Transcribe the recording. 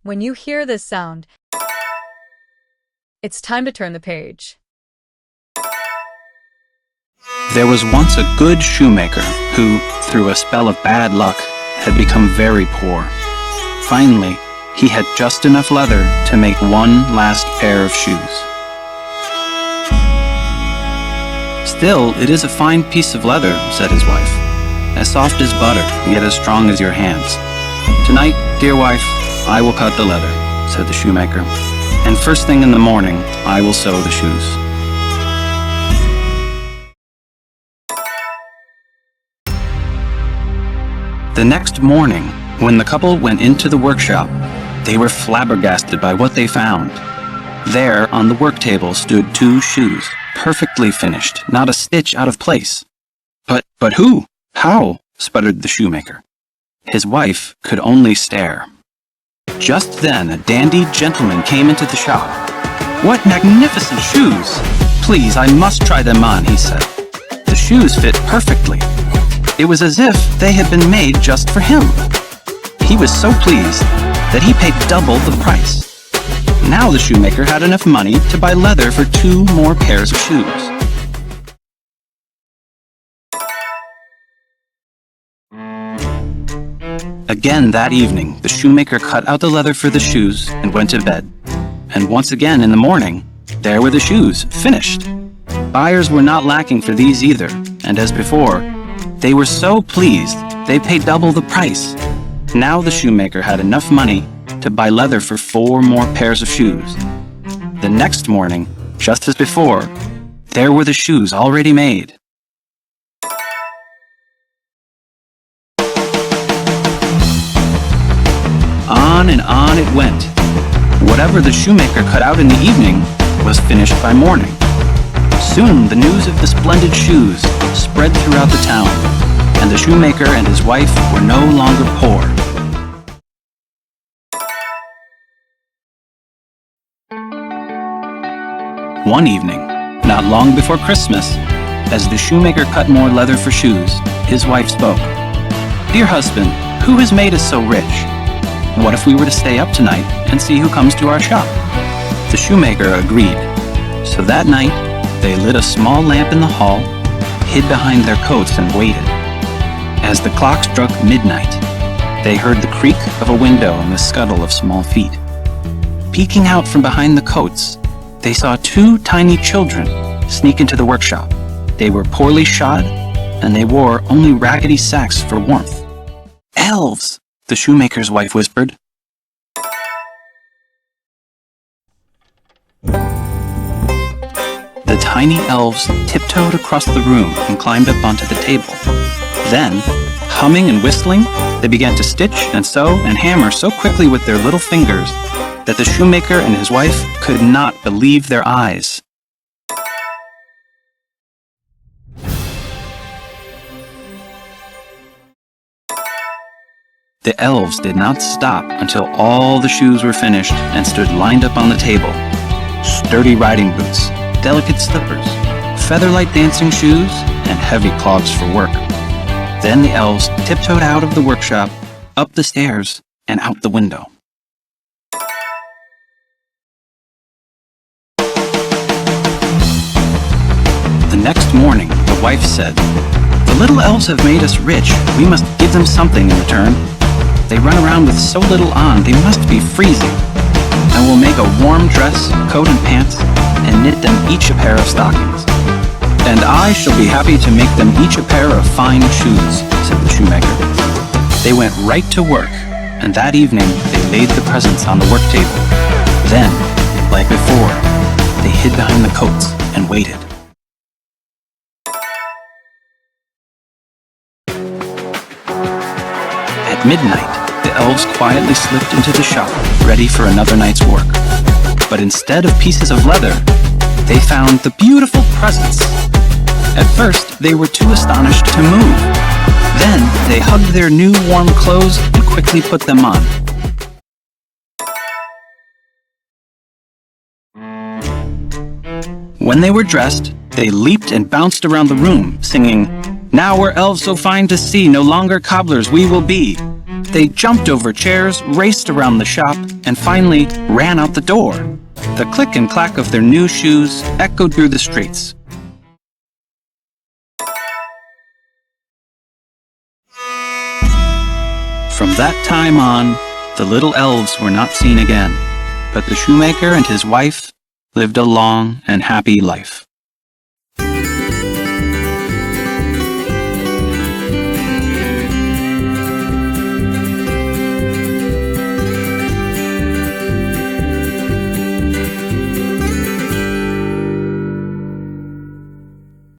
When you hear this sound, it's time to turn the page. There was once a good shoemaker who, through a spell of bad luck, had become very poor. Finally, he had just enough leather to make one last pair of shoes. "Still, it is a fine piece of leather," said his wife. "As soft as butter, yet as strong as your hands. Tonight, dear wife, I will cut the leather," said the shoemaker, "and first thing in the morning, I will sew the shoes." The next morning, when the couple went into the workshop, they were flabbergasted by what they found. There, on the work table, stood 2 shoes, perfectly finished, not a stitch out of place. But who? How?" sputtered the shoemaker. His wife could only stare. Just then, a dandy gentleman came into the shop. "What magnificent shoes! Please, I must try them on," he said. The shoes fit perfectly. It was as if they had been made just for him. He was so pleased that he paid double the price. Now the shoemaker had enough money to buy leather for 2 more pairs of shoes. Again that evening, the shoemaker cut out the leather for the shoes and went to bed. And once again in the morning, there were the shoes, finished. Buyers were not lacking for these either, and as before, they were so pleased they paid double the price. Now the shoemaker had enough money to buy leather for 4 more pairs of shoes. The next morning, just as before, there were the shoes already made. On and on it went. Whatever the shoemaker cut out in the evening was finished by morning. Soon the news of the splendid shoes spread throughout the town, and the shoemaker and his wife were no longer poor. One evening, not long before Christmas, as the shoemaker cut more leather for shoes, his wife spoke. "Dear husband, who has made us so rich? What if we were to stay up tonight and see who comes to our shop?" The shoemaker agreed. So that night, they lit a small lamp in the hall, hid behind their coats, and waited. As the clock struck midnight, they heard the creak of a window and the scuttle of small feet. Peeking out from behind the coats, they saw 2 tiny children sneak into the workshop. They were poorly shod, and they wore only raggedy sacks for warmth. "Elves!" the shoemaker's wife whispered. The tiny elves tiptoed across the room and climbed up onto the table. Then, humming and whistling, they began to stitch and sew and hammer so quickly with their little fingers that the shoemaker and his wife could not believe their eyes. The elves did not stop until all the shoes were finished and stood lined up on the table. Sturdy riding boots, delicate slippers, featherlight dancing shoes, and heavy clogs for work. Then the elves tiptoed out of the workshop, up the stairs, and out the window. The next morning, the wife said, "The little elves have made us rich. We must give them something in return. They run around with so little on, they must be freezing. I will make a warm dress, coat and pants, and knit them each a pair of stockings. And I shall be happy to make them each a pair of fine shoes," said the shoemaker. They went right to work, and that evening they laid the presents on the work table. Then, like before, they hid behind the coats and waited. At midnight, the elves quietly slipped into the shop, ready for another night's work. But instead of pieces of leather, they found the beautiful presents. At first, they were too astonished to move. Then, they hugged their new warm clothes and quickly put them on. When they were dressed, they leaped and bounced around the room, singing, "Now we're elves so fine to see, no longer cobblers we will be." They jumped over chairs, raced around the shop, and finally ran out the door. The click and clack of their new shoes echoed through the streets. From that time on, the little elves were not seen again, but the shoemaker and his wife lived a long and happy life.